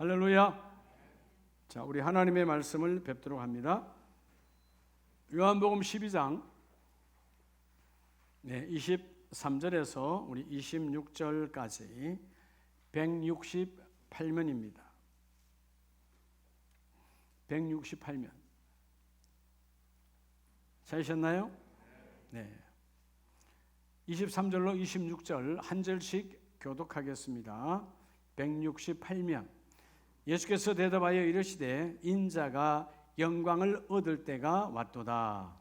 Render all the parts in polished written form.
할렐루야. 자, 우리 하나님의 말씀을 뵙도록 합니다. 요한복음 12장 23절에서 우리 26절까지 168면입니다. 168면. 찾으셨나요? 네. 23절로 26절 한 절씩 교독하겠습니다. 168면. 예수께서 대답하여 이르시되 인자가 영광을 얻을 때가 왔도다.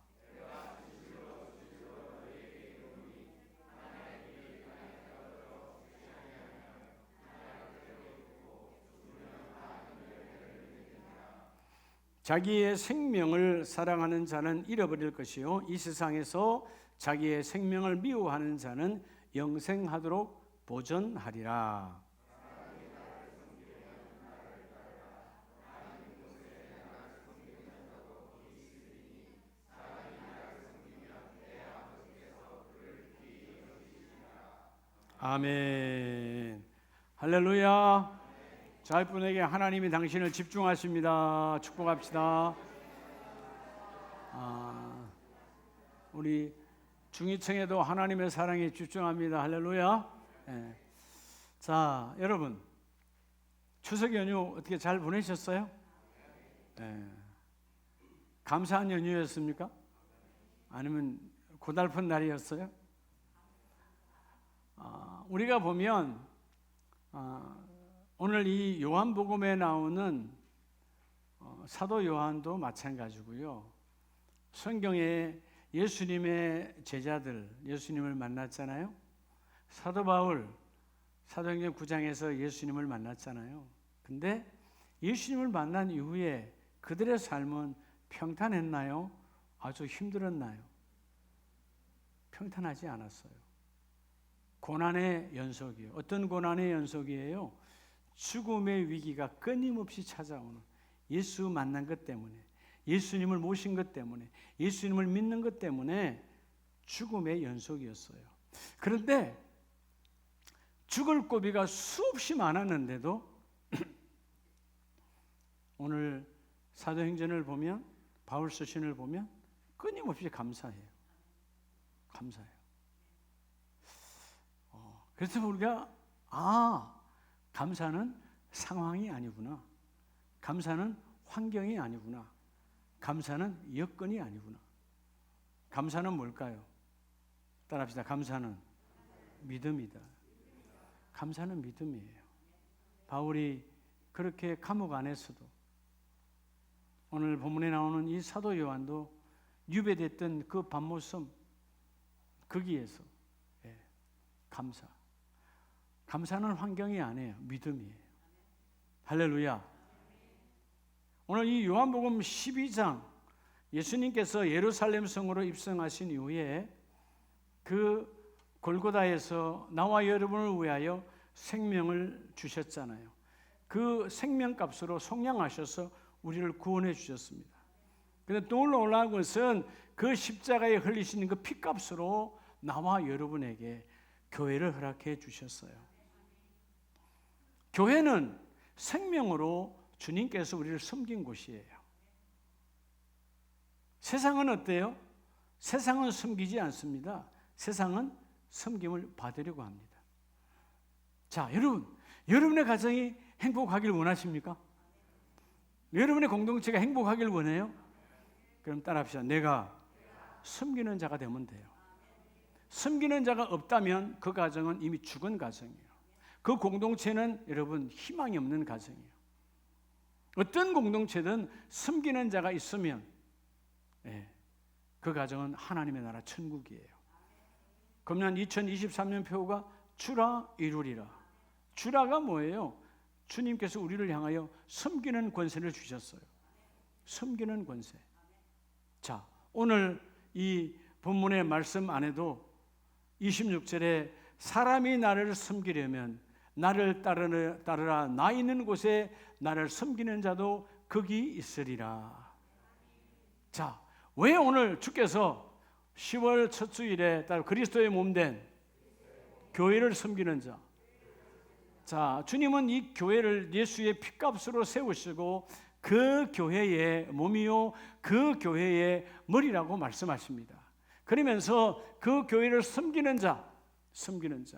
자기의 생명을 사랑하는 자는 잃어버릴 것이요 이 세상에서 자기의 생명을 미워하는 자는 영생하도록 보전하리라. 아멘. 할렐루야. 자, 이분에게 하나님이 당신을 집중하십니다. 축복합시다. 우리 중위층에도 하나님의 사랑에 집중합니다. 할렐루야. 네. 자, 여러분 추석 연휴 어떻게 잘 보내셨어요? 네. 감사한 연휴였습니까? 아니면 고달픈 날이었어요? 우리가 보면 오늘 이 요한복음에 나오는 사도 요한도 마찬가지고요. 성경에 예수님의 제자들, 예수님을 만났잖아요. 사도 바울, 사도행전 9장에서 예수님을 만났잖아요. 근데 예수님을 만난 이후에 그들의 삶은 평탄했나요? 아주 힘들었나요? 평탄하지 않았어요. 고난의 연속이에요. 어떤 고난의 연속이에요? 죽음의 위기가 끊임없이 찾아오는, 예수 만난 것 때문에, 예수님을 모신 것 때문에, 예수님을 믿는 것 때문에 죽음의 연속이었어요. 그런데 죽을 고비가 수없이 많았는데도 오늘 사도행전을 보면, 바울 서신을 보면 끊임없이 감사해요. 감사해요. 그래서 우리가 감사는 상황이 아니구나. 감사는 환경이 아니구나. 감사는 여건이 아니구나. 감사는 뭘까요? 따라합시다. 감사는 믿음이다. 감사는 믿음이에요. 바울이 그렇게 감옥 안에서도, 오늘 본문에 나오는 이 사도 요한도 유배됐던 그 밤모섬 거기에서 감사. 감사는 환경이 아니에요. 믿음이에요. 할렐루야. 오늘 이 요한복음 12장, 예수님께서 예루살렘 성으로 입성하신 이후에 그 골고다에서 나와 여러분을 위하여 생명을 주셨잖아요. 그 생명값으로 속량하셔서 우리를 구원해 주셨습니다. 그런데 또 놀라운 것은 그 십자가에 흘리시는 그 피값으로 나와 여러분에게 교회를 허락해 주셨어요. 교회는 생명으로 주님께서 우리를 섬긴 곳이에요. 세상은 어때요? 세상은 섬기지 않습니다. 세상은 섬김을 받으려고 합니다. 자, 여러분의 가정이 행복하길 원하십니까? 여러분의 공동체가 행복하길 원해요? 그럼 따라합시다. 내가 섬기는 자가 되면 돼요. 섬기는 자가 없다면 그 가정은 이미 죽은 가정이에요. 그 공동체는 여러분 희망이 없는 가정이에요. 어떤 공동체든 섬기는 자가 있으면 그 가정은 하나님의 나라 천국이에요. 금년 2023년 표가 주라 이루리라. 주라가 뭐예요? 주님께서 우리를 향하여 섬기는 권세를 주셨어요. 섬기는 권세. 자, 오늘 이 본문의 말씀 안에도 26절에 사람이 나를 섬기려면 나를 따르라. 나 있는 곳에 나를 섬기는 자도 거기 있으리라. 자, 왜 오늘 주께서 10월 첫 주일에 따로 그리스도의 몸된 교회를 섬기는 자. 자, 주님은 이 교회를 예수의 피값으로 세우시고 그 교회의 몸이요 그 교회의 머리라고 말씀하십니다. 그러면서 그 교회를 섬기는 자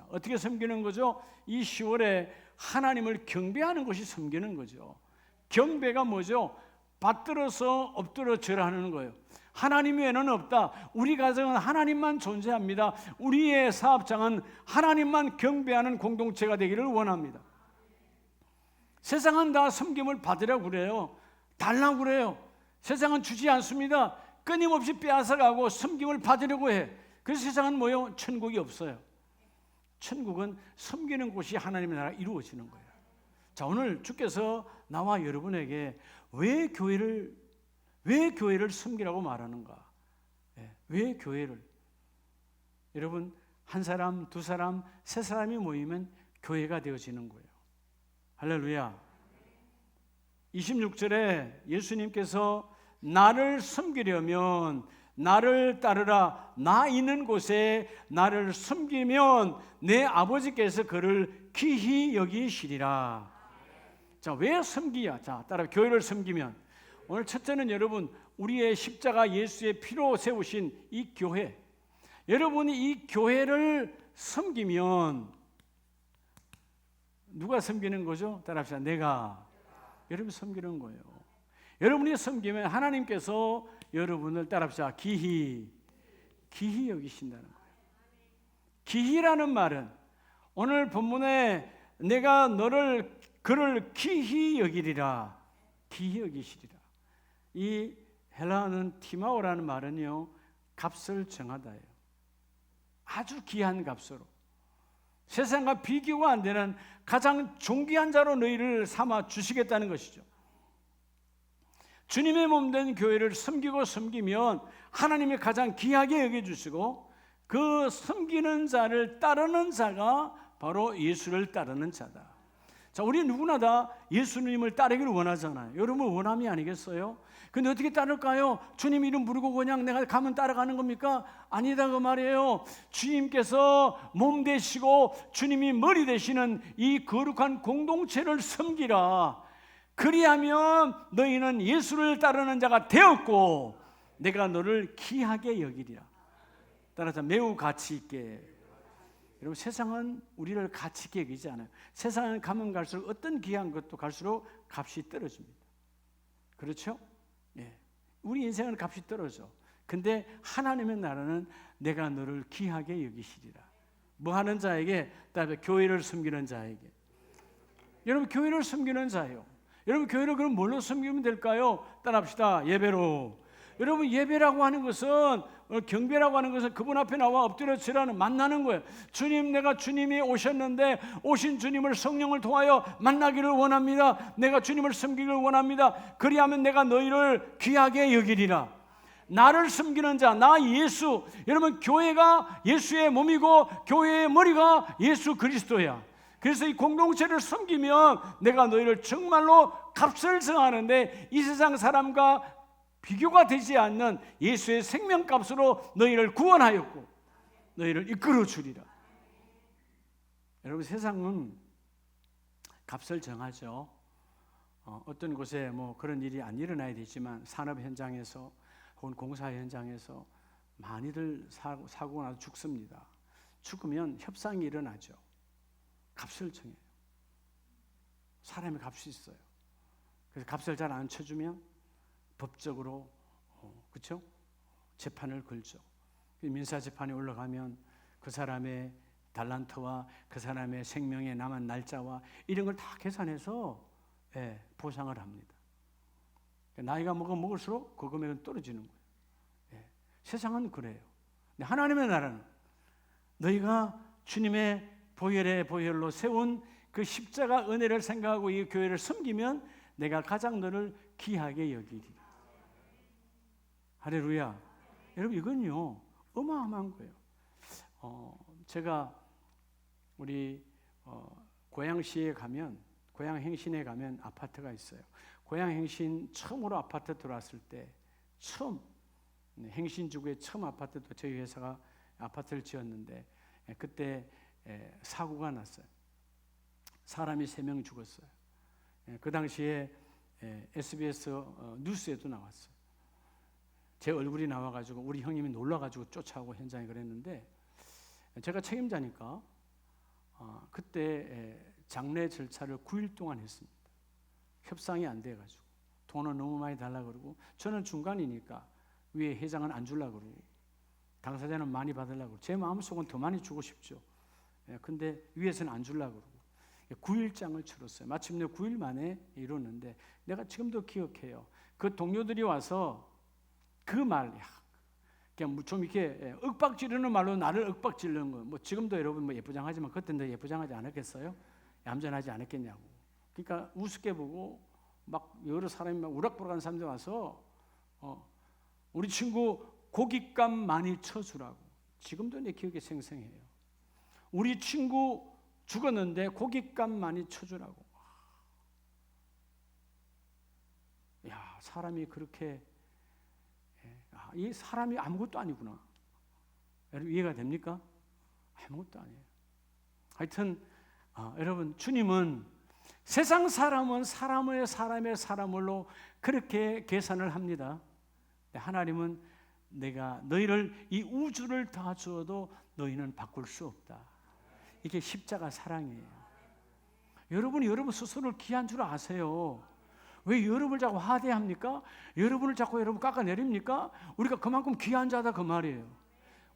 어떻게 섬기는 거죠? 이 10월에 하나님을 경배하는 것이 섬기는 거죠. 경배가 뭐죠? 받들어서 엎드려 절하는 거예요. 하나님 외에는 없다. 우리 가정은 하나님만 존재합니다. 우리의 사업장은 하나님만 경배하는 공동체가 되기를 원합니다. 세상은 다 섬김을 받으려고 그래요. 달라고 그래요. 세상은 주지 않습니다. 끊임없이 빼앗아가고 섬김을 받으려고 해. 그래서 세상은 뭐요? 천국이 없어요. 천국은 섬기는 곳이 하나님의 나라가 이루어지는 거예요. 자, 오늘 주께서 나와 여러분에게 왜 교회를 섬기라고 말하는가? 왜 교회를? 여러분, 한 사람, 두 사람, 세 사람이 모이면 교회가 되어지는 거예요. 할렐루야. 26절에 예수님께서 나를 섬기려면 나를 따르라. 나 있는 곳에 나를 섬기면 내 아버지께서 그를 귀히 여기시리라. 자, 왜 섬기야? 자, 따라 교회를 섬기면 오늘 첫째는 여러분 우리의 십자가 예수의 피로 세우신 이 교회, 여러분이 이 교회를 섬기면 누가 섬기는 거죠? 따라합시다. 내가 여러분 섬기는 거예요. 여러분이 섬기면 하나님께서 여러분을 따라합시다. 귀히 여기신다는 거예요. 귀히라는 말은 오늘 본문에 내가 그를 귀히 여기리라. 귀히 여기시리라. 이 헬라어는 티마오라는 말은요, 값을 정하다예요. 아주 귀한 값으로 세상과 비교가 안 되는 가장 존귀한 자로 너희를 삼아 주시겠다는 것이죠. 주님의 몸된 교회를 섬기면 하나님이 가장 귀하게 여겨주시고 그 섬기는 자를 따르는 자가 바로 예수를 따르는 자다. 자, 우리 누구나 다 예수님을 따르기를 원하잖아요. 여러분 원함이 아니겠어요? 근데 어떻게 따를까요? 주님 이름 부르고 그냥 내가 가면 따라가는 겁니까? 아니다 그 말이에요. 주님께서 몸 되시고 주님이 머리 되시는 이 거룩한 공동체를 섬기라. 그리하면 너희는 예수를 따르는 자가 되었고 내가 너를 귀하게 여기리라. 따라서 매우 가치 있게. 여러분 세상은 우리를 가치 있게 여기지 않아요. 세상은 가면 갈수록 어떤 귀한 것도 갈수록 값이 떨어집니다. 그렇죠? 예. 우리 인생은 값이 떨어져. 근데 하나님의 나라는 내가 너를 귀하게 여기시리라. 뭐 하는 자에게? 따라서 교회를 섬기는 자에게. 여러분 교회를 섬기는 자예요. 여러분 교회를 그럼 뭘로 섬기면 될까요? 따라합시다. 예배로. 여러분 예배라고 하는 것은 경배라고 하는 것은 그분 앞에 나와 엎드려 절하는 만나는 거예요. 주님, 내가 주님이 오셨는데 오신 주님을 성령을 통하여 만나기를 원합니다. 내가 주님을 섬기기를 원합니다. 그리하면 내가 너희를 귀하게 여기리라. 나를 섬기는 자, 나 예수. 여러분 교회가 예수의 몸이고 교회의 머리가 예수 그리스도야. 그래서 이 공동체를 섬기면 내가 너희를 정말로 값을 정하는데 이 세상 사람과 비교가 되지 않는 예수의 생명값으로 너희를 구원하였고 너희를 이끌어 주리라. 여러분 세상은 값을 정하죠. 어떤 곳에 뭐 그런 일이 안 일어나야 되지만 산업 현장에서 혹은 공사 현장에서 많이들 사고가 나서 죽습니다. 죽으면 협상이 일어나죠. 값을 정해요. 사람의 값이 있어요. 그래서 값을 잘 안 쳐주면 법적으로 그렇죠? 재판을 걸죠. 민사 재판에 올라가면 그 사람의 달란트와 그 사람의 생명에 남은 날짜와 이런 걸 다 계산해서 보상을 합니다. 나이가 먹을수록 그 금액은 떨어지는 거예요. 세상은 그래요. 근데 하나님의 나라는 너희가 주님의 보혈의 보혈로 세운 그 십자가 은혜를 생각하고 이 교회를 섬기면 내가 가장 너를 귀하게 여기리라. 할렐루야. 여러분 이건요 어마어마한 거예요. 제가 우리 고양시에 가면 고양행신에 가면 아파트가 있어요. 고양행신 처음으로 아파트 들어왔을 때 처음 행신지구에 처음 아파트도 저희 회사가 아파트를 지었는데 그때 사고가 났어요. 사람이 3명 죽었어요. 그 당시에 SBS 뉴스에도 나왔어요. 제 얼굴이 나와가지고 우리 형님이 놀라가지고 쫓아오고 현장에 그랬는데, 제가 책임자니까 그때 장례 절차를 9일 동안 했습니다. 협상이 안 돼가지고 돈을 너무 많이 달라고 그러고, 저는 중간이니까 위에 회장은 안 주려고 그러고 당사자는 많이 받으려고, 제 마음속은 더 많이 주고 싶죠. 근데 위에서는 안 주려고 그러고 9일장을 치렀어요. 마침내 9일 만에 이뤘는데, 내가 지금도 기억해요. 그 동료들이 와서 그 말, 그냥 좀 이렇게 윽박지르는 말로 나를 윽박지르는 거예요. 뭐 지금도 여러분 뭐 예쁘장하지만 그때는 더 예쁘장하지 않았겠어요? 얌전하지 않았겠냐고. 그러니까 우습게 보고 막 여러 사람이 막 우락부락한 사람들 와서 우리 친구 고깃값 많이 쳐주라고. 지금도 내 기억에 생생해요. 우리 친구 죽었는데 고깃값 많이 쳐주라고. 야, 사람이 그렇게, 이 사람이 아무것도 아니구나. 여러분 이해가 됩니까? 아무것도 아니에요. 하여튼 여러분, 주님은 세상 사람은 사람으로 그렇게 계산을 합니다. 하나님은 내가 너희를, 이 우주를 다 주어도 너희는 바꿀 수 없다. 이게 십자가 사랑이에요. 여러분이 여러분 스스로를 귀한 줄 아세요. 왜 여러분을 자꾸 하대합니까? 여러분을 자꾸 여러분 깎아내립니까? 우리가 그만큼 귀한 자다 그 말이에요.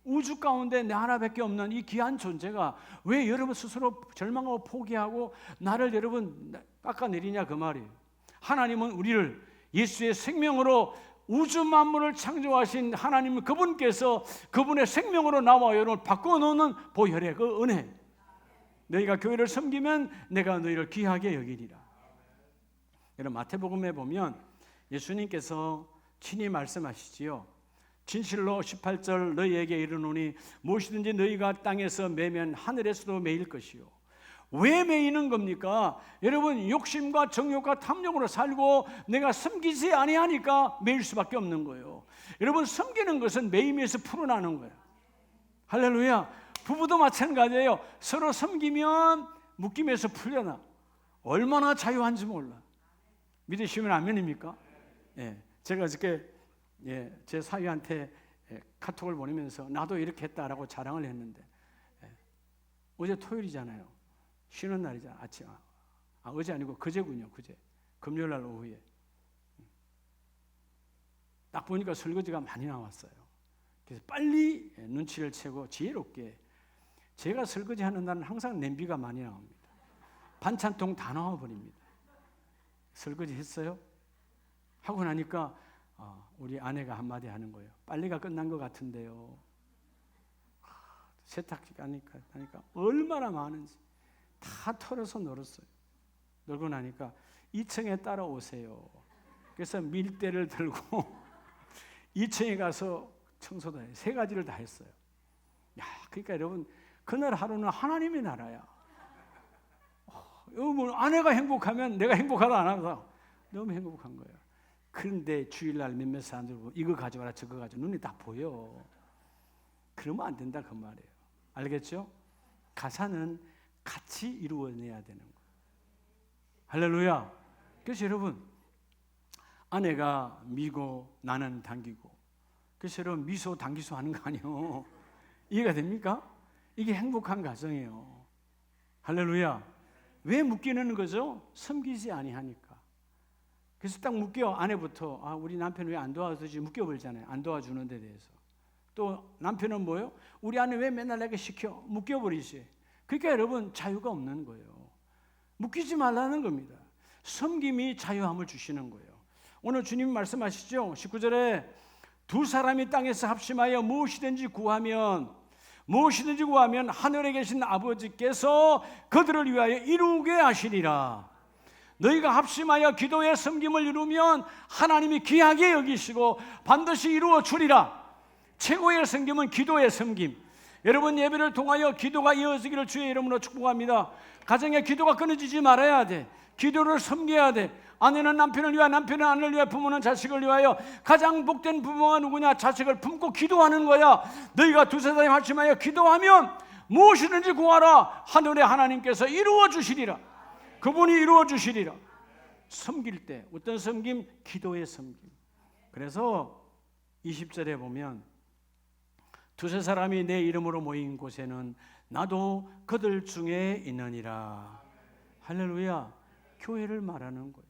우주 가운데 내 하나밖에 없는 이 귀한 존재가 왜 여러분 스스로 절망하고 포기하고 나를 여러분 깎아내리냐 그 말이에요. 하나님은 우리를 예수의 생명으로 우주 만물을 창조하신 하나님, 그분께서 그분의 생명으로 나와 여러분을 바꿔놓는 보혈의 그 은혜, 너희가 교회를 섬기면 내가 너희를 귀하게 여기리라. 여러분 마태복음에 보면 예수님께서 친히 말씀하시지요. 진실로 18절 너희에게 이르노니 무엇이든지 너희가 땅에서 매면 하늘에서도 매일 것이요. 왜 매이는 겁니까? 여러분 욕심과 정욕과 탐욕으로 살고 내가 섬기지 아니하니까 매일 수밖에 없는 거예요. 여러분 섬기는 것은 매임에서 풀어나는 거예요. 할렐루야. 부부도 마찬가지예요. 서로 섬기면 묶임에서 풀려나. 얼마나 자유한지 몰라. 믿으시면 아멘입니까? 예, 제가 어저께 제 사위한테 카톡을 보내면서 나도 이렇게 했다라고 자랑을 했는데, 어제 토요일이잖아요. 쉬는 날이잖아. 아침. 어제 아니고 그제군요. 그제. 금요일 날 오후에. 딱 보니까 설거지가 많이 나왔어요. 그래서 빨리 눈치를 채고 지혜롭게, 제가 설거지하는 날은 항상 냄비가 많이 나옵니다. 반찬통 다 나와버립니다. 설거지 했어요? 하고 나니까 우리 아내가 한마디 하는 거예요. 빨래가 끝난 것 같은데요. 세탁기 가니까 얼마나 많은지 다 털어서 널었어요. 널고 나니까 2층에 따라오세요. 그래서 밀대를 들고 2층에 가서 청소도 해요. 3가지를 다 했어요. 야, 그러니까 여러분 그날 하루는 하나님의 나라야. 아내가 행복하면 내가 행복하다 안 하다. 너무 행복한 거예요. 그런데 주일날 몇몇 사람들 보고 이거 가져와라 저거 가져와, 눈이 다 보여. 그러면 안 된다 그 말이에요. 알겠죠? 가사는 같이 이루어내야 되는 거예요. 할렐루야. 그래서 여러분 아내가 미고 나는 당기고, 그래서 여러분 미소 당기소 하는 거 아니에요. 이해가 됩니까? 이게 행복한 가정이에요. 할렐루야. 왜 묶이는 거죠? 섬기지 아니하니까. 그래서 딱 묶여. 아내부터 우리 남편 왜 안 도와주지 묶여버리잖아요. 안 도와주는 데 대해서. 또 남편은 뭐예요? 우리 아내 왜 맨날 내게 시켜? 묶여버리지. 그러니까 여러분 자유가 없는 거예요. 묶이지 말라는 겁니다. 섬김이 자유함을 주시는 거예요. 오늘 주님 말씀하시죠. 19절에 두 사람이 땅에서 합심하여 무엇이든지 구하면 하늘에 계신 아버지께서 그들을 위하여 이루게 하시리라. 너희가 합심하여 기도의 섬김을 이루면 하나님이 귀하게 여기시고 반드시 이루어 주리라. 최고의 섬김은 기도의 섬김. 여러분 예배를 통하여 기도가 이어지기를 주의 이름으로 축복합니다. 가정에 기도가 끊어지지 말아야 돼. 기도를 섬겨야 돼. 아내는 남편을 위하여, 남편은 아내를 위하여, 부모는 자식을 위하여. 가장 복된 부모가 누구냐? 자식을 품고 기도하는 거야. 너희가 두세 사람이 합심하여 기도하면 무엇이든지 구하라. 하늘의 하나님께서 이루어 주시리라. 그분이 이루어 주시리라. 섬길 때 어떤 섬김? 기도의 섬김. 그래서 20절에 보면 두세 사람이 내 이름으로 모인 곳에는 나도 그들 중에 있느니라. 할렐루야. 교회를 말하는 거예요.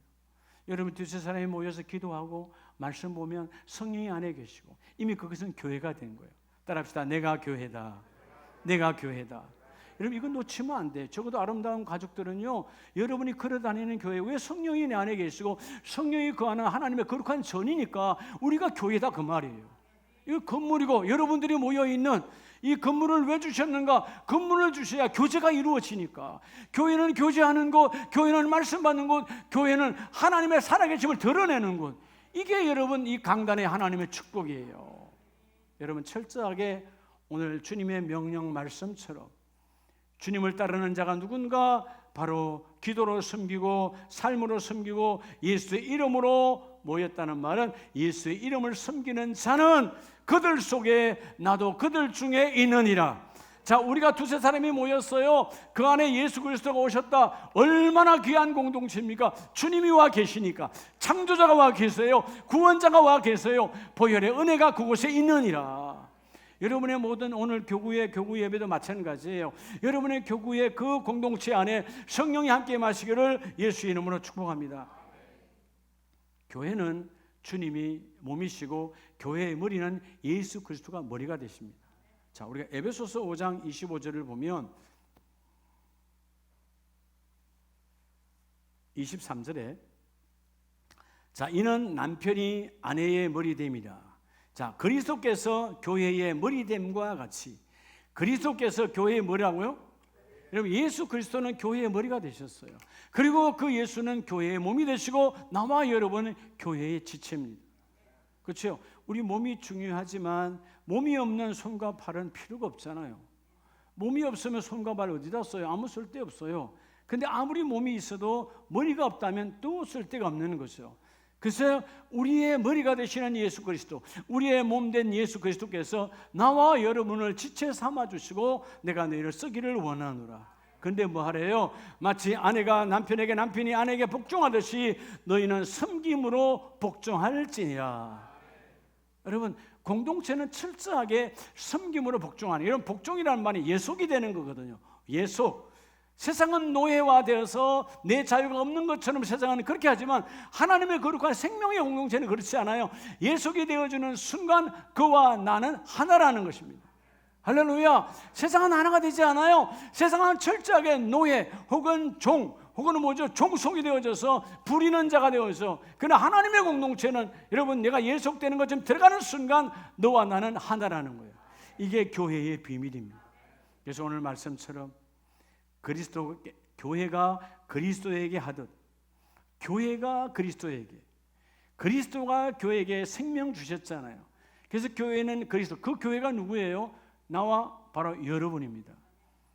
여러분 두세 사람이 모여서 기도하고 말씀 보면 성령이 안에 계시고 이미 그것은 교회가 된 거예요. 따라합시다. 내가 교회다. 내가 교회다. 여러분 이거 놓치면 안 돼. 적어도 아름다운 가족들은요, 여러분이 걸어다니는 교회, 왜 성령이 내 안에 계시고 성령이 그 안에 하나님의 거룩한 전이니까 우리가 교회다 그 말이에요. 이 건물이고 여러분들이 모여있는 이 건물을 왜 주셨는가? 건물을 주셔야 교제가 이루어지니까. 교회는 교제하는 곳, 교회는 말씀 받는 곳, 교회는 하나님의 살아계심을 드러내는 곳. 이게 여러분 이 강단의 하나님의 축복이에요. 여러분 철저하게 오늘 주님의 명령 말씀처럼 주님을 따르는 자가 누군가? 바로 기도로 섬기고 삶으로 섬기고 예수의 이름으로 모였다는 말은 예수의 이름을 섬기는 자는 그들 속에 나도 그들 중에 있느니라. 자, 우리가 두세 사람이 모였어요. 그 안에 예수 그리스도가 오셨다. 얼마나 귀한 공동체입니까? 주님이 와 계시니까. 창조자가 와 계세요. 구원자가 와 계세요. 보혈의 은혜가 그곳에 있느니라. 여러분의 모든 오늘 교구의 교구 예배도 마찬가지예요. 여러분의 교구의 그 공동체 안에 성령이 함께 마시기를 예수 이름으로 축복합니다. 교회는 주님이 몸이시고 교회의 머리는 예수 그리스도가 머리가 되십니다. 자, 우리가 에베소서 5장 25절을 보면 23절에 자, 이는 남편이 아내의 머리됨이라. 자, 그리스도께서 교회의 머리됨과 같이 그리스도께서 교회의 머리라고요? 여러분 예수 그리스도는 교회의 머리가 되셨어요. 그리고 그 예수는 교회의 몸이 되시고 나와 여러분은 교회의 지체입니다. 그렇죠? 우리 몸이 중요하지만 몸이 없는 손과 발은 필요가 없잖아요. 몸이 없으면 손과 발 어디다 써요? 아무 쓸데 없어요. 근데 아무리 몸이 있어도 머리가 없다면 또 쓸데가 없는 거죠. 그래서 우리의 머리가 되시는 예수 그리스도, 우리의 몸 된 예수 그리스도께서 나와 여러분을 지체 삼아주시고 내가 너희를 쓰기를 원하노라. 그런데 뭐 하래요? 마치 아내가 남편에게 남편이 아내에게 복종하듯이 너희는 섬김으로 복종할지니라. 여러분 공동체는 철저하게 섬김으로 복종하는, 이런 복종이라는 말이 예속이 되는 거거든요. 예속. 세상은 노예화되어서 내 자유가 없는 것처럼 세상은 그렇게 하지만 하나님의 거룩한 생명의 공동체는 그렇지 않아요. 예속이 되어주는 순간 그와 나는 하나라는 것입니다. 할렐루야. 세상은 하나가 되지 않아요. 세상은 철저하게 노예 혹은 종 혹은 뭐죠? 종속이 되어져서 부리는 자가 되어서, 그러나 하나님의 공동체는 여러분 내가 예속되는 것처럼 들어가는 순간 너와 나는 하나라는 거예요. 이게 교회의 비밀입니다. 그래서 오늘 말씀처럼 교회가 그리스도에게 하듯 교회가 그리스도에게, 그리스도가 교회에게 생명 주셨잖아요. 그래서 교회는 그리스도, 그 교회가 누구예요? 나와 바로 여러분입니다.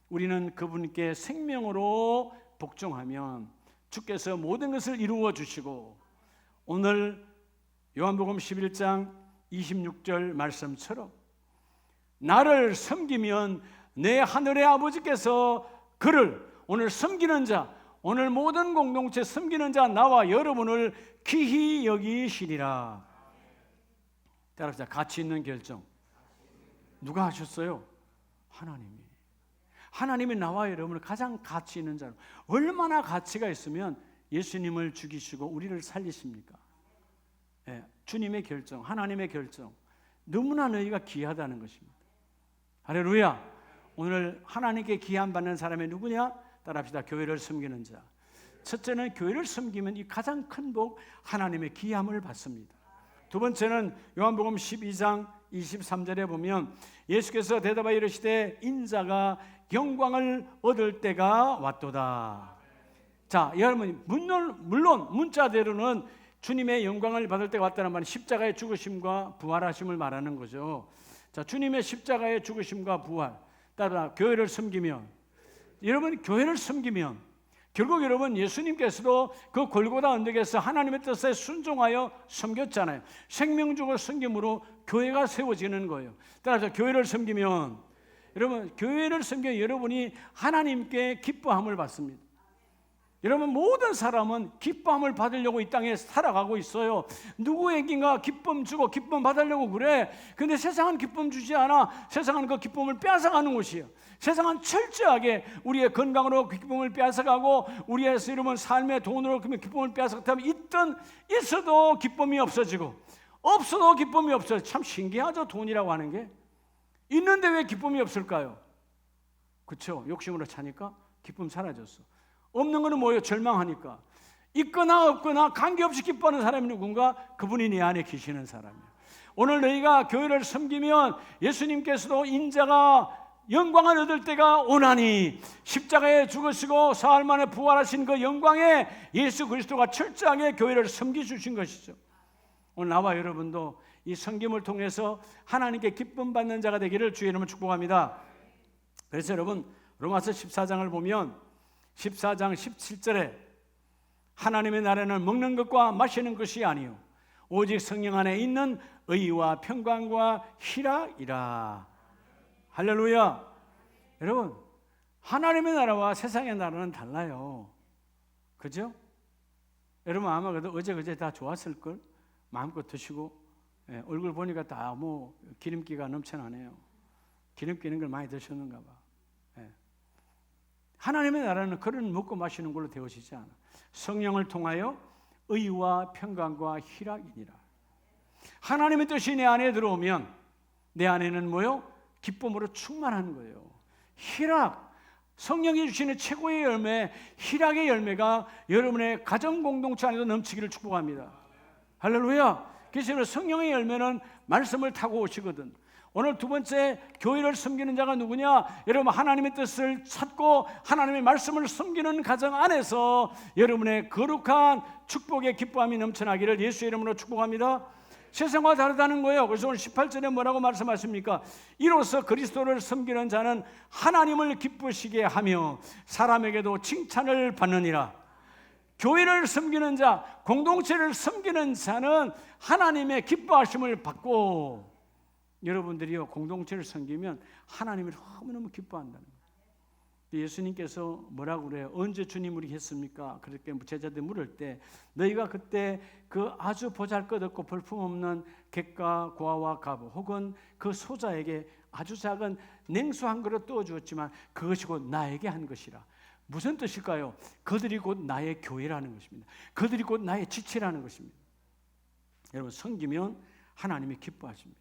우리는 그분께 생명으로 복종하면 주께서 모든 것을 이루어 주시고, 오늘 요한복음 11장 26절 말씀처럼 나를 섬기면 내 하늘의 아버지께서 그를, 오늘 섬기는 자, 오늘 모든 공동체 섬기는 자 나와 여러분을 귀히 여기시리라. 따라서 가치 있는 결정 누가 하셨어요? 하나님이 나와 여러분을 가장 가치 있는 자로, 얼마나 가치가 있으면 예수님을 죽이시고 우리를 살리십니까? 예, 주님의 결정, 하나님의 결정, 너무나 너희가 귀하다는 것입니다. 할렐루야. 오늘 하나님께 기한 받는 사람이 누구냐? 따라합시다. 교회를 섬기는 자. 첫째는 교회를 섬기면 이 가장 큰 복, 하나님의 기함을 받습니다. 두 번째는 요한복음 12장 23절에 보면 예수께서 대답하여 이르시되 인자가 영광을 얻을 때가 왔도다. 자, 여러분 물론 문자대로는 주님의 영광을 받을 때가 왔다는 말은 십자가의 죽으심과 부활하심을 말하는 거죠. 자, 주님의 십자가의 죽으심과 부활, 따라 교회를 섬기면, 여러분 교회를 섬기면 결국 여러분 예수님께서도 그 골고다 언덕에서 하나님의 뜻에 순종하여 섬겼잖아요. 생명 주고 섬김으로 교회가 세워지는 거예요. 따라서 교회를 섬기면, 여러분 교회를 섬기면 여러분이 하나님께 기뻐함을 받습니다. 여러분, 모든 사람은 기쁨을 받으려고 이 땅에 살아가고 있어요. 누구에게인가 기쁨 주고 기쁨 받으려고 그래. 근데 세상은 기쁨 주지 않아. 세상은 그 기쁨을 빼앗아가는 곳이에요. 세상은 철저하게 우리의 건강으로 기쁨을 빼앗아가고, 우리의 여러분 삶의 돈으로 기쁨을 빼앗아가면 있어도 기쁨이 없어지고, 없어도 기쁨이 없어요. 참 신기하죠, 돈이라고 하는 게. 있는데 왜 기쁨이 없을까요? 그렇죠? 욕심으로 차니까 기쁨 사라졌어. 없는 거는 뭐예요? 절망하니까. 있거나 없거나 관계없이 기뻐하는 사람이 누군가? 그분이 네 안에 계시는 사람이에요. 오늘 너희가 교회를 섬기면 예수님께서도 인자가 영광을 얻을 때가 오나니, 십자가에 죽으시고 사흘 만에 부활하신 그 영광에 예수 그리스도가 철저하게 교회를 섬기주신 것이죠. 오늘 나와 여러분도 이 섬김을 통해서 하나님께 기쁨 받는 자가 되기를 주의 이름으로 축복합니다. 그래서 여러분, 로마서 14장을 보면 14장 17절에 하나님의 나라는 먹는 것과 마시는 것이 아니요 오직 성령 안에 있는 의와 평강과 희락이라. 할렐루야. 여러분, 하나님의 나라와 세상의 나라는 달라요. 그죠? 여러분 아마 그래도 어제 다 좋았을걸? 마음껏 드시고, 얼굴 보니까 다 뭐 기름기가 넘쳐나네요. 기름기 있는 걸 많이 드셨는가 봐. 하나님의 나라는 그런 먹고 마시는 걸로 되어지지 않아. 성령을 통하여 의와 평강과 희락이니라. 하나님의 뜻이 내 안에 들어오면 내 안에는 뭐요? 기쁨으로 충만한 거예요. 희락, 성령이 주시는 최고의 열매, 희락의 열매가 여러분의 가정 공동체 안에도 넘치기를 축복합니다. 할렐루야. 그래서 성령의 열매는 말씀을 타고 오시거든. 오늘 두 번째, 교회를 섬기는 자가 누구냐? 여러분, 하나님의 뜻을 찾고 하나님의 말씀을 섬기는 가정 안에서 여러분의 거룩한 축복의 기쁨이 넘쳐나기를 예수의 이름으로 축복합니다. 세상과 다르다는 거예요. 그래서 오늘 18절에 뭐라고 말씀하십니까? 이로써 그리스도를 섬기는 자는 하나님을 기쁘시게 하며 사람에게도 칭찬을 받느니라. 교회를 섬기는 자, 공동체를 섬기는 자는 하나님의 기뻐하심을 받고, 여러분들이요 공동체를 섬기면 하나님을 너무너무 기뻐한다는 거예요. 예수님께서 뭐라고 그래요? 언제 주님 우리 했습니까? 그렇게 제자들 물을 때 너희가 그때 그 아주 보잘것없고 볼품없는 객과 고아와 가부 혹은 그 소자에게 아주 작은 냉수 한 그릇 떠주었지만 그것이 곧 나에게 한 것이라. 무슨 뜻일까요? 그들이 곧 나의 교회라는 것입니다. 그들이 곧 나의 지체라는 것입니다. 여러분, 섬기면 하나님이 기뻐하십니다.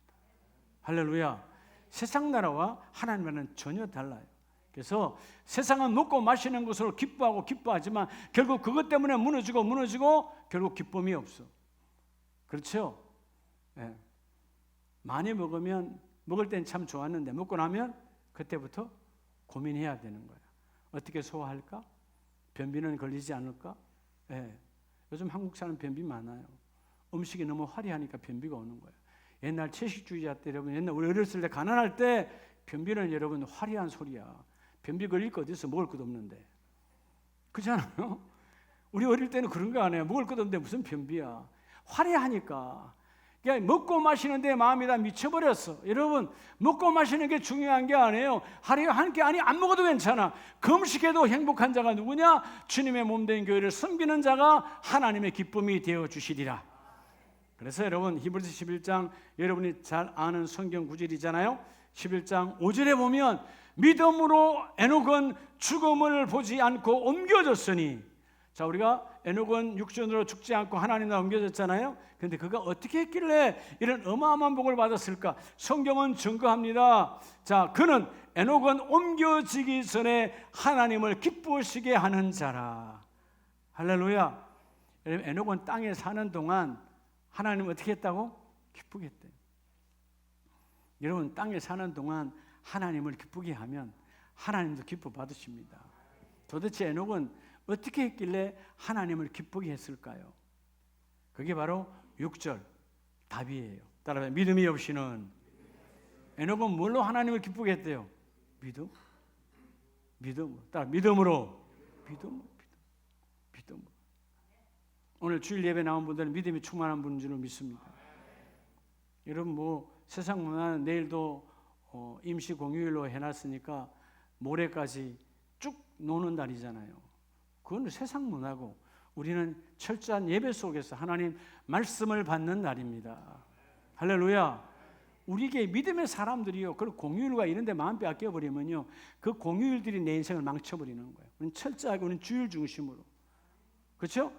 할렐루야. 세상 나라와 하나님 나라는 전혀 달라요. 그래서 세상은 먹고 마시는 것으로 기뻐하고 기뻐하지만 결국 그것 때문에 무너지고 결국 기쁨이 없어. 그렇죠? 네. 많이 먹으면 먹을 땐 참 좋았는데 먹고 나면 그때부터 고민해야 되는 거야. 어떻게 소화할까? 변비는 걸리지 않을까? 네. 요즘 한국 사람 변비 많아요. 음식이 너무 화려하니까 변비가 오는 거예요. 옛날 채식주의자 때, 여러분, 옛날 우리 어렸을 때 가난할 때 변비는 여러분 화려한 소리야. 변비 걸릴 거 어디 있어? 먹을 것도 없는데. 그렇잖아요? 우리 어릴 때는 그런 거 안 해요. 먹을 것도 없는데 무슨 변비야. 화려하니까. 그러니까 먹고 마시는데 마음이 다 미쳐버렸어. 여러분, 먹고 마시는 게 중요한 게 아니에요. 화려한 게 아니, 안 먹어도 괜찮아. 금식해도 행복한 자가 누구냐? 주님의 몸된 교회를 섬기는 자가 하나님의 기쁨이 되어주시리라. 그래서 여러분, 히브리서 11장 여러분이 잘 아는 성경 구절이잖아요. 11장 5절에 보면 믿음으로 에녹은 죽음을 보지 않고 옮겨졌으니. 자, 우리가 에녹은 육신으로 죽지 않고 하나님 나라 옮겨졌잖아요. 그런데 그가 어떻게 했길래 이런 어마어마한 복을 받았을까? 성경은 증거합니다. 자, 그는 에녹은 옮겨지기 전에 하나님을 기쁘시게 하는 자라. 할렐루야. 에녹은 땅에 사는 동안 하나님 어떻게 했다고? 기쁘게 했대요. 여러분, 땅에 사는 동안 하나님을 기쁘게 하면 하나님도 기뻐 받으십니다. 도대체 에녹은 어떻게 했길래 하나님을 기쁘게 했을까요? 그게 바로 6절 답이에요. 따라서 믿음이 없이는. 에녹은 뭘로 하나님을 기쁘게 했대요? 믿음. 따라 믿음으로. 믿음으로. 오늘 주일 예배 나온 분들은 믿음이 충만한 분인 줄 믿습니다. 여러분, 뭐 세상 문화는 내일도 임시 공휴일로 해놨으니까 모레까지 쭉 노는 날이잖아요. 그건 세상 문화고 우리는 철저한 예배 속에서 하나님 말씀을 받는 날입니다. 할렐루야. 우리에게 믿음의 사람들이요, 그 공휴일과 이런 데 마음 빼앗겨 버리면요, 그 공휴일들이 내 인생을 망쳐버리는 거예요. 우리는 철저하게 우리는 주일 중심으로, 그렇죠?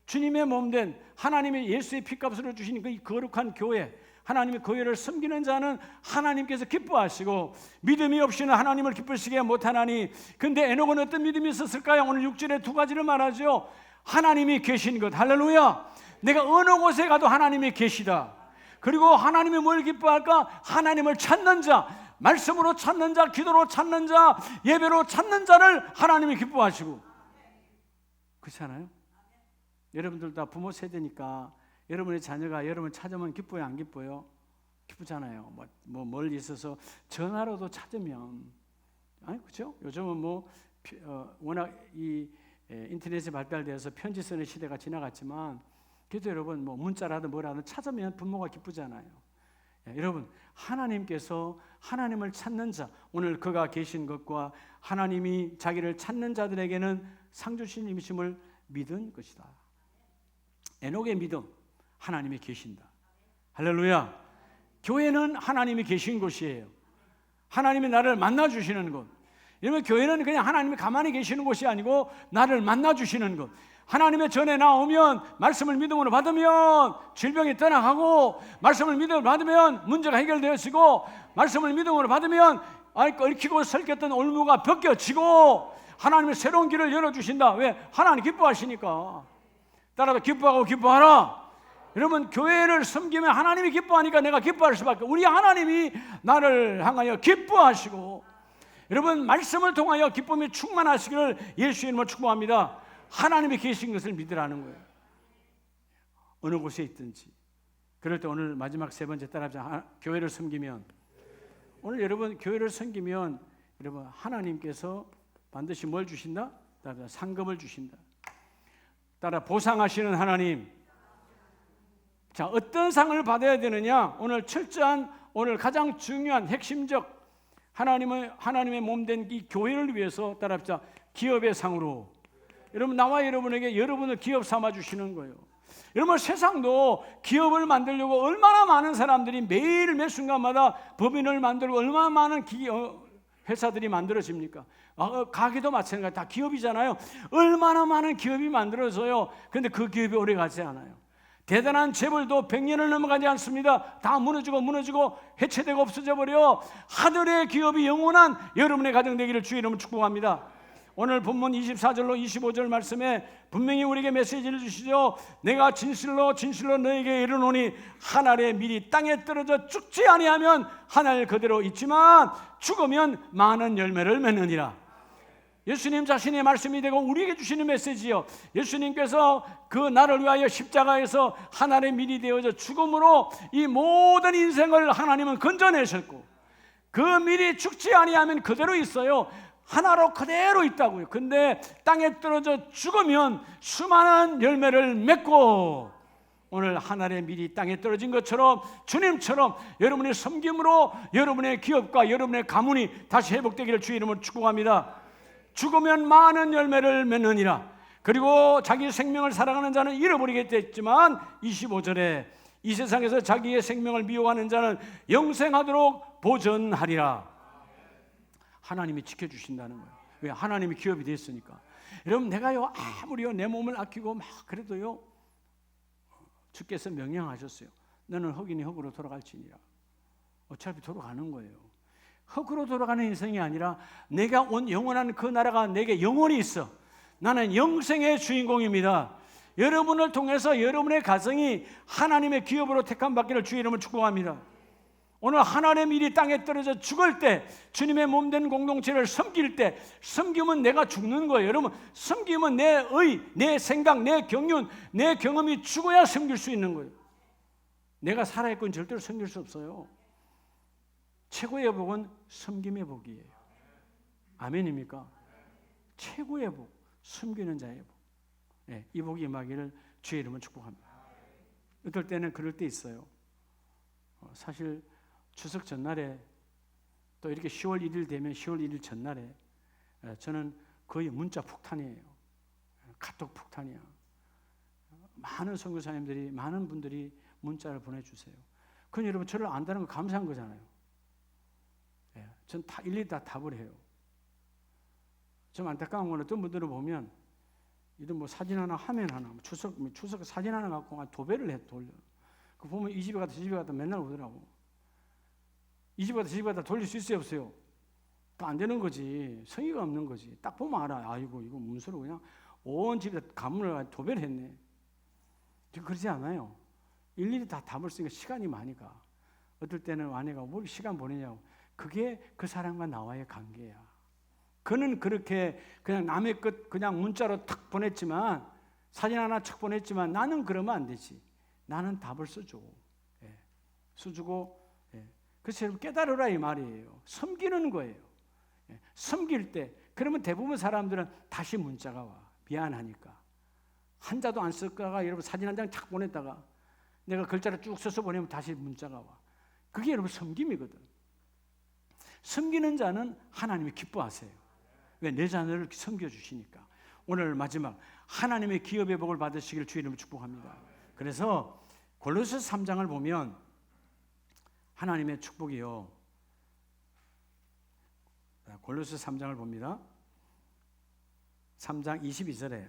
주님의 몸된 하나님의 예수의 피값으로 주신 그 거룩한 교회, 하나님의 교회를 섬기는 자는 하나님께서 기뻐하시고 믿음이 없이는 하나님을 기쁘시게 못하나니. 근데 에녹은 어떤 믿음이 있었을까요? 오늘 6절에 두 가지를 말하죠. 하나님이 계신 것, 할렐루야. 내가 어느 곳에 가도 하나님이 계시다. 그리고 하나님이 뭘 기뻐할까? 하나님을 찾는 자, 말씀으로 찾는 자, 기도로 찾는 자, 예배로 찾는 자를 하나님이 기뻐하시고. 그렇잖아요? 여러분들 다 부모 세대니까 여러분의 자녀가 여러분을 찾으면 기뻐요, 안 기뻐요? 기쁘잖아요. 뭐 멀리 있어서 전화로도 찾으면, 아니 그렇죠? 요즘은 워낙 이 인터넷이 발달돼서 편지 쓰는 시대가 지나갔지만, 그래도 여러분 문자라든 뭐라든 찾으면 부모가 기쁘잖아요. 여러분, 하나님께서 하나님을 찾는 자, 오늘 그가 계신 것과 하나님이 자기를 찾는 자들에게는 상 주시님이심을 믿은 것이다. 에녹의 믿음, 하나님이 계신다. 할렐루야. 교회는 하나님이 계신 곳이에요. 하나님이 나를 만나주시는 곳. 여러분, 교회는 그냥 하나님이 가만히 계시는 곳이 아니고 나를 만나주시는 곳. 하나님의 전에 나오면, 말씀을 믿음으로 받으면 질병이 떠나가고, 말씀을 믿음으로 받으면 문제가 해결되어지고, 말씀을 믿음으로 받으면 얽히고 설켰던 올무가 벗겨지고, 하나님의 새로운 길을 열어주신다. 왜? 하나님 기뻐하시니까. 따라서 기뻐하고 기뻐하라. 여러분, 교회를 섬기면 하나님이 기뻐하니까 내가 기뻐할 수밖에. 우리 하나님이 나를 향하여 기뻐하시고, 여러분, 말씀을 통하여 기쁨이 충만하시기를 예수의 이름으로 축복합니다. 하나님이 계신 것을 믿으라는 거예요. 어느 곳에 있든지. 그럴 때 오늘 마지막 세 번째 따라합시다. 교회를 섬기면, 오늘 여러분 교회를 섬기면 여러분 하나님께서 반드시 뭘 주신다? 따라 상급을 주신다. 따라 보상하시는 하나님. 자, 어떤 상을 받아야 되느냐? 오늘 철저한, 오늘 가장 중요한 핵심적 하나님의 몸된 이 교회를 위해서 따라합시다. 기업의 상으로. 여러분, 나와 여러분에게 여러분을 기업 삼아 주시는 거예요. 여러분, 세상도 기업을 만들려고 얼마나 많은 사람들이 매일 매 순간마다 법인을 만들고 얼마나 많은 회사들이 만들어집니까? 가게도 마찬가지예요. 다 기업이잖아요. 얼마나 많은 기업이 만들어져요. 그런데 그 기업이 오래 가지 않아요. 대단한 재벌도 100년을 넘어가지 않습니다. 다 무너지고 해체되고 없어져 버려. 하늘의 기업이 영원한 여러분의 가정 되기를 주의 이름으로 축복합니다. 오늘 본문 24절로 25절 말씀에 분명히 우리에게 메시지를 주시죠. 내가 진실로 너에게 이르노니 한 알의 밀이 땅에 떨어져 죽지 아니하면 한 알 그대로 있지만 죽으면 많은 열매를 맺느니라. 예수님 자신의 말씀이 되고 우리에게 주시는 메시지요. 예수님께서 그 나를 위하여 십자가에서 한 알의 밀이 되어져 죽음으로 이 모든 인생을 하나님은 건져내셨고, 그 밀이 죽지 아니하면 그대로 있어요. 하나로 그대로 있다고요. 근데 땅에 떨어져 죽으면 수많은 열매를 맺고, 오늘 하늘의 밀이 땅에 떨어진 것처럼 주님처럼 여러분의 섬김으로 여러분의 기업과 여러분의 가문이 다시 회복되기를 주의 이름으로 축복합니다. 죽으면 많은 열매를 맺느니라. 그리고 자기 생명을 사랑하는 자는 잃어버리겠지만 25절에 이 세상에서 자기의 생명을 미워하는 자는 영생하도록 보전하리라. 하나님이 지켜주신다는 거예요. 왜? 하나님이 기업이 됐으니까. 여러분, 내가요 아무리요 내 몸을 아끼고 막 그래도요, 주께서 명령하셨어요. 너는 흑인이 흑으로 돌아갈지니라. 어차피 돌아가는 거예요. 흑으로 돌아가는 인생이 아니라 내가 온 영원한 그 나라가 내게 영원히 있어. 나는 영생의 주인공입니다. 여러분을 통해서 여러분의 가정이 하나님의 기업으로 택함 받기를 주의 이름으로 축복합니다. 오늘 하나님의 밀이 땅에 떨어져 죽을 때, 주님의 몸된 공동체를 섬길 때, 섬기면 내가 죽는 거예요. 여러분, 섬기면 내 의, 내 생각, 내 경륜, 내 경험이 죽어야 섬길 수 있는 거예요. 내가 살아있건 절대로 섬길 수 없어요. 최고의 복은 섬김의 복이에요. 아멘입니까? 최고의 복, 섬기는 자의 복. 네, 이 복이 임하기를 주의 이름으로 축복합니다. 어떨 때는 그럴 때 있어요. 사실 추석 전날에 또 이렇게 10월 1일 되면 10월 1일 전날에 저는 거의 문자 폭탄이에요. 카톡 폭탄이야. 많은 선교사님들이, 많은 분들이 문자를 보내주세요. 그건 여러분 저를 안다는 거 감사한 거잖아요. 예, 전 다 일일이 다 답을 해요. 좀 안타까운 건 어떤 분들을 보면 이들 뭐 사진 하나, 화면 하나, 추석 사진 하나 갖고 도배를 해 돌려. 그 보면 이 집에 갔다 저 집에 갔다 맨날 오더라고. 이 집에 갔다 저 집에 갔다 돌릴 수 있어요, 없어요? 안 되는 거지. 성의가 없는 거지. 딱 보면 알아. 아이고 이거 문서로 그냥 온 집에 가문을 도배를 했네. 그러지 않아요. 일일이 다 답을 쓰니까 시간이 많이 가. 어떨 때는 아내가 뭘 시간 보내냐고. 그게 그 사람과 나와의 관계야. 그는 그렇게 그냥 남의 것 그냥 문자로 탁 보냈지만, 사진 하나 척 보냈지만 나는 그러면 안 되지. 나는 답을 써줘. 예. 써주고, 예. 그래서 여러분 깨달으라 이 말이에요. 섬기는 거예요. 예. 섬길 때 그러면 대부분 사람들은 다시 문자가 와. 미안하니까. 한자도 안 썼다가 여러분 사진 한 장 탁 보냈다가 내가 글자를 쭉 써서 보내면 다시 문자가 와. 그게 여러분 섬김이거든. 섬기는 자는 하나님이 기뻐하세요. 왜? 내 자녀를 섬겨주시니까. 오늘 마지막 하나님의 기업의 복을 받으시기를 주의 이름으로 축복합니다. 그래서 골로새서 3장을 보면 하나님의 축복이요. 골로새서 3장을 봅니다. 3장 22절에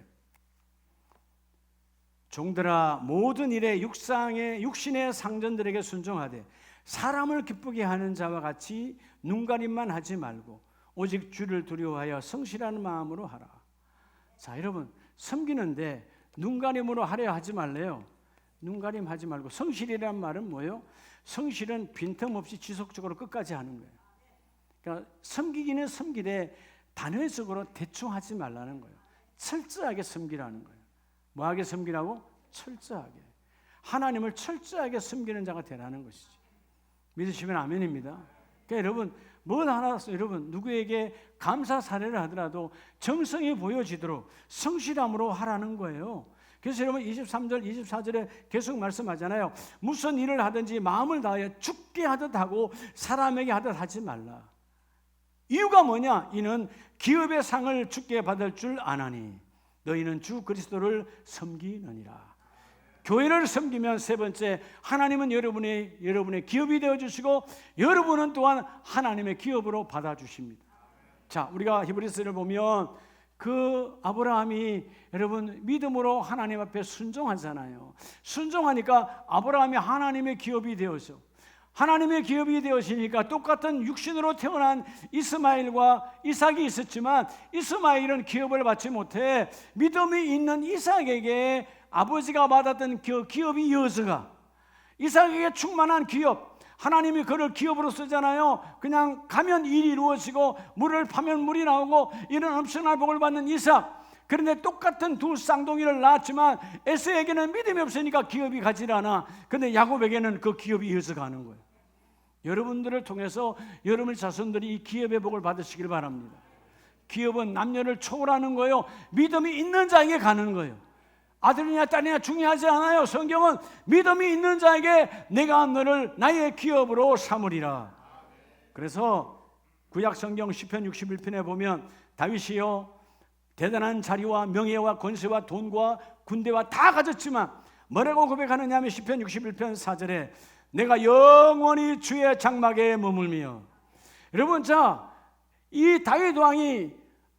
종들아 모든 일에 육신의 상전들에게 순종하되 사람을 기쁘게 하는 자와 같이 눈가림만 하지 말고 오직 주를 두려워하여 성실한 마음으로 하라. 자, 여러분 섬기는데 눈가림으로 하려 하지 말래요. 눈가림 하지 말고. 성실이란 말은 뭐예요? 성실은 빈틈없이 지속적으로 끝까지 하는 거예요. 그러니까 섬기기는 섬기되 단회적으로 대충 하지 말라는 거예요. 철저하게 섬기라는 거예요. 뭐하게 섬기라고? 철저하게. 하나님을 철저하게 섬기는 자가 되라는 것이죠. 믿으시면 아멘입니다. 그러니까 여러분 뭘 하나 여러분 누구에게 감사 사례를 하더라도 정성이 보여지도록 성실함으로 하라는 거예요. 그래서 여러분 23절 24절에 계속 말씀하잖아요. 무슨 일을 하든지 마음을 다하여 죽게 하듯 하고 사람에게 하듯 하지 말라. 이유가 뭐냐? 이는 기업의 상을 주께 받을 줄 아나니 너희는 주 그리스도를 섬기느니라. 교회를 섬기면 세 번째, 하나님은 여러분의 기업이 되어주시고 여러분은 또한 하나님의 기업으로 받아주십니다. 자, 우리가 히브리서를 보면 그 아브라함이 여러분 믿음으로 하나님 앞에 순종하잖아요. 순종하니까 아브라함이 하나님의 기업이 되어서 하나님의 기업이 되어지니까 똑같은 육신으로 태어난 이스마엘과 이삭이 있었지만 이스마엘은 기업을 받지 못해 믿음이 있는 이삭에게 아버지가 받았던 그 기업이 이어서가 이삭에게 충만한 기업, 하나님이 그를 기업으로 쓰잖아요. 그냥 가면 일이 이루어지고 물을 파면 물이 나오고 이런 엄청난 복을 받는 이삭. 그런데 똑같은 두 쌍둥이를 낳았지만 에서에게는 믿음이 없으니까 기업이 가지 않아. 그런데 야곱에게는 그 기업이 이어서 가는 거예요. 여러분들을 통해서 여러분의 자손들이 이 기업의 복을 받으시길 바랍니다. 기업은 남녀를 초월하는 거예요. 믿음이 있는 자에게 가는 거예요. 아들이냐 딸이냐 중요하지 않아요. 성경은 믿음이 있는 자에게 내가 너를 나의 기업으로 삼으리라. 그래서 구약 성경 시편 61편에 보면 다윗이요 대단한 자리와 명예와 권세와 돈과 군대와 다 가졌지만 뭐라고 고백하느냐 하면 시편 61편 4절에 내가 영원히 주의 장막에 머물며. 여러분, 자, 이 다윗 왕이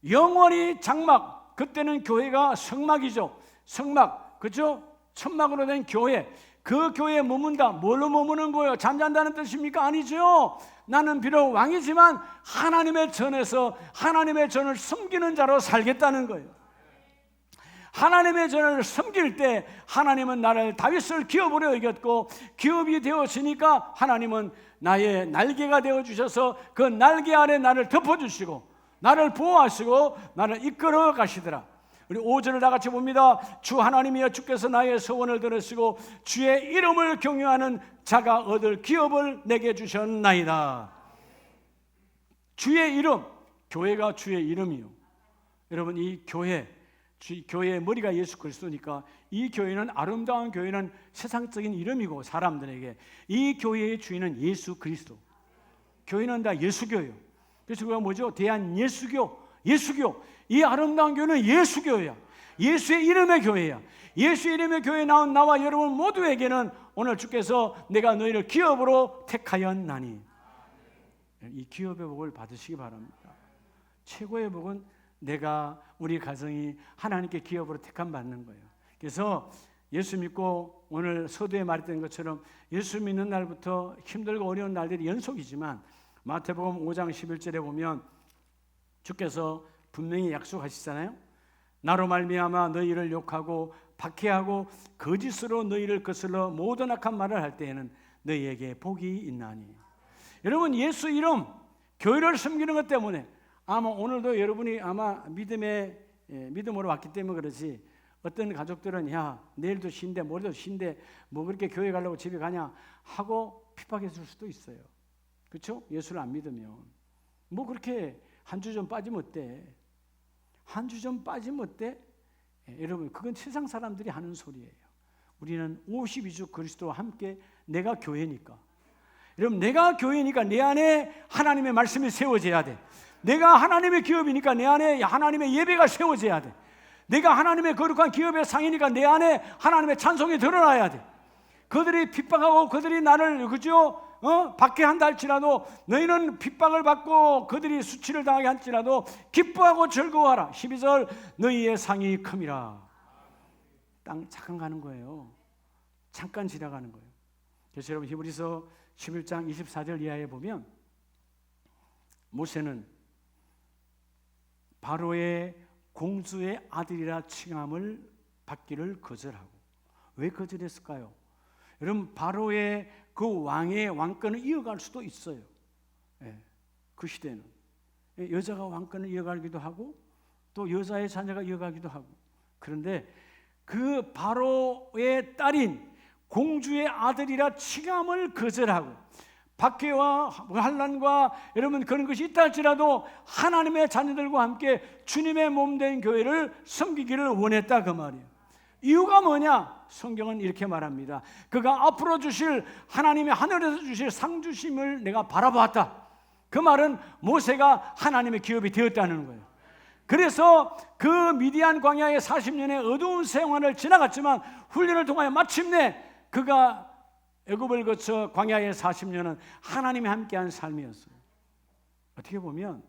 영원히 장막, 그때는 교회가 성막이죠. 성막, 그죠? 천막으로 된 교회. 그 교회에 머문다. 뭘로 머무는 거예요? 잠잔다는 뜻입니까? 아니죠. 나는 비록 왕이지만 하나님의 전에서 하나님의 전을 섬기는 자로 살겠다는 거예요. 하나님의 전을 섬길 때 하나님은 나를 다윗을 기업으로 여겼고 기업이 되었으니까 하나님은 나의 날개가 되어주셔서 그 날개 아래 나를 덮어주시고 나를 보호하시고 나를 이끌어 가시더라. 우리 5절을 다 같이 봅니다. 주 하나님이여 주께서 나의 소원을 들으시고 주의 이름을 경유하는 자가 얻을 기업을 내게 주셨나이다. 주의 이름, 교회가 주의 이름이요. 여러분 이 교회의 머리가 예수 그리스도니까 이 교회는 아름다운 교회는 세상적인 이름이고 사람들에게 이 교회의 주인은 예수 그리스도. 교회는 다 예수교예요. 그래서 그가 뭐죠? 대한 예수교. 이 아름다운 교회는 예수교회야. 예수의 이름의 교회야. 예수의 이름의 교회에 나온 나와 여러분 모두에게는 오늘 주께서 내가 너희를 기업으로 택하였나니, 이 기업의 복을 받으시기 바랍니다. 최고의 복은 내가, 우리 가정이 하나님께 기업으로 택함 받는 거예요. 그래서 예수 믿고 오늘 서두에 말했던 것처럼 예수 믿는 날부터 힘들고 어려운 날들이 연속이지만 마태복음 5장 11절에 보면 주께서 분명히 약속하시잖아요. 나로 말미암아 너희를 욕하고 박해하고 거짓으로 너희를 거슬러 모든 악한 말을 할 때에는 너희에게 복이 있나니. 여러분, 예수 이름 교회를 섬기는 것 때문에 아마 오늘도 여러분이 아마 믿음으로 왔기 때문에 그렇지, 어떤 가족들은 야 내일도 쉰대 모레도 쉰대 뭐 그렇게 교회 가려고 집에 가냐 하고 핍박해 줄 수도 있어요. 그렇죠? 예수를 안 믿으면 뭐 그렇게 한 주 좀 빠지면 어때? 한 주 좀 빠지면 어때? 여러분, 그건 세상 사람들이 하는 소리예요. 우리는 52주 그리스도와 함께 내가 교회니까. 여러분, 내가 교회니까 내 안에 하나님의 말씀이 세워져야 돼. 내가 하나님의 기업이니까 내 안에 하나님의 예배가 세워져야 돼. 내가 하나님의 거룩한 기업의 상이니까 내 안에 하나님의 찬송이 드러나야 돼. 그들이 핍박하고 그들이 나를 그죠? 박해한다 할지라도 너희는 핍박을 받고 그들이 수치를 당하게 할지라도 기뻐하고 즐거워하라. 12절 너희의 상이 큼이라. 잠깐 가는 거예요. 잠깐 지나가는 거예요. 그래서 여러분 히브리서 11장 24절 이하에 보면 모세는 바로의 공주의 아들이라 칭함을 받기를 거절하고. 왜 거절했을까요? 여러분, 바로의 그 왕의 왕권을 이어갈 수도 있어요. 그 시대는 여자가 왕권을 이어가기도 하고 또 여자의 자녀가 이어가기도 하고. 그런데 그 바로의 딸인 공주의 아들이라 칭함을 거절하고 박해와 환난과 여러분 그런 것이 있다 할지라도 하나님의 자녀들과 함께 주님의 몸된 교회를 섬기기를 원했다, 그 말이에요. 이유가 뭐냐? 성경은 이렇게 말합니다. 그가 앞으로 주실 하나님의 하늘에서 주실 상 주심을 내가 바라보았다. 그 말은 모세가 하나님의 기업이 되었다는 거예요. 그래서 그 미디안 광야의 40년의 어두운 생활을 지나갔지만 훈련을 통하여 마침내 그가 애굽을 거쳐 광야의 40년은 하나님이 함께한 삶이었어요. 어떻게 보면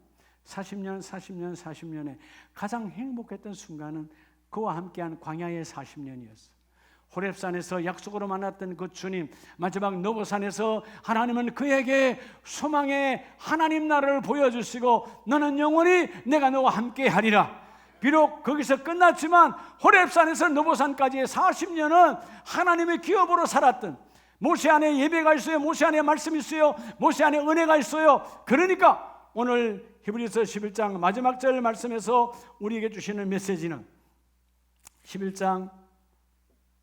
40년에 가장 행복했던 순간은 그와 함께한 광야의 40년이었어요. 호렙산에서 약속으로 만났던 그 주님, 마지막 노보산에서 하나님은 그에게 소망의 하나님 나라를 보여주시고 너는 영원히 내가 너와 함께하리라. 비록 거기서 끝났지만 호렙산에서 노보산까지의 40년은 하나님의 기업으로 살았던, 모세 안에 예배가 있어요. 모세 안에 말씀이 있어요. 모세 안에 은혜가 있어요. 그러니까 오늘 히브리서 11장 마지막 절 말씀에서 우리에게 주시는 메시지는 11장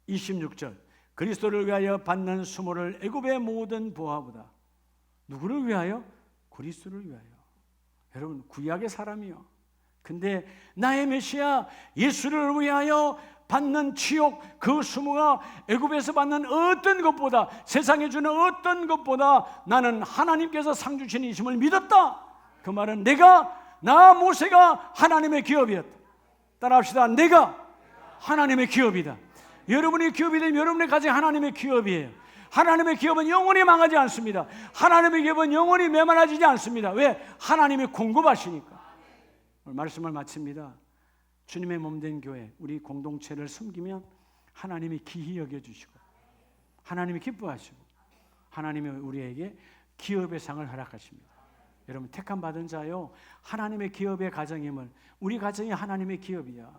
26절 그리스도를 위하여 받는 수모를 애굽의 모든 보화보다. 누구를 위하여? 그리스도를 위하여. 여러분, 구약의 사람이요. 근데 나의 메시아 예수를 위하여 받는 치욕, 그 수모가 애굽에서 받는 어떤 것보다, 세상에 주는 어떤 것보다 나는 하나님께서 상 주신 이심을 믿었다. 그 말은 나 모세가 하나님의 기업이었다. 따라합시다. 내가 하나님의 기업이다. 여러분이 기업이 되면 여러분의 가정이 하나님의 기업이에요. 하나님의 기업은 영원히 망하지 않습니다. 하나님의 기업은 영원히 메말라지지 않습니다. 왜? 하나님이 공급하시니까. 오늘 말씀을 마칩니다. 주님의 몸된 교회, 우리 공동체를 섬기면 하나님이 기히 여겨주시고 하나님이 기뻐하시고 하나님이 우리에게 기업의 상을 허락하십니다. 여러분, 택함 받은 자요, 하나님의 기업의 가정임을, 우리 가정이 하나님의 기업이야.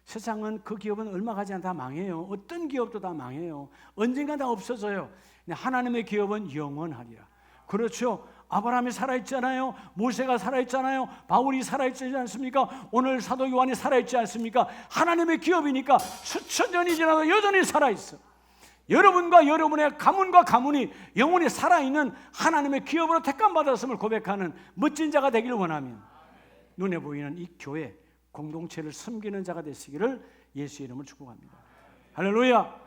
세상은 그 기업은 얼마 가지 않다 망해요. 어떤 기업도 다 망해요. 언젠가 다 없어져요. 하나님의 기업은 영원하리라. 그렇죠. 아브라함이 살아있잖아요. 모세가 살아있잖아요. 바울이 살아있지 않습니까? 오늘 사도 요한이 살아있지 않습니까? 하나님의 기업이니까 수천 년이 지나도 여전히 살아있어. 여러분과 여러분의 가문과 가문이 영원히 살아있는 하나님의 기업으로 택함받았음을 고백하는 멋진 자가 되기를 원하면 눈에 보이는 이 교회 공동체를 섬기는 자가 되시기를 예수의 이름으로 축복합니다. 할렐루야.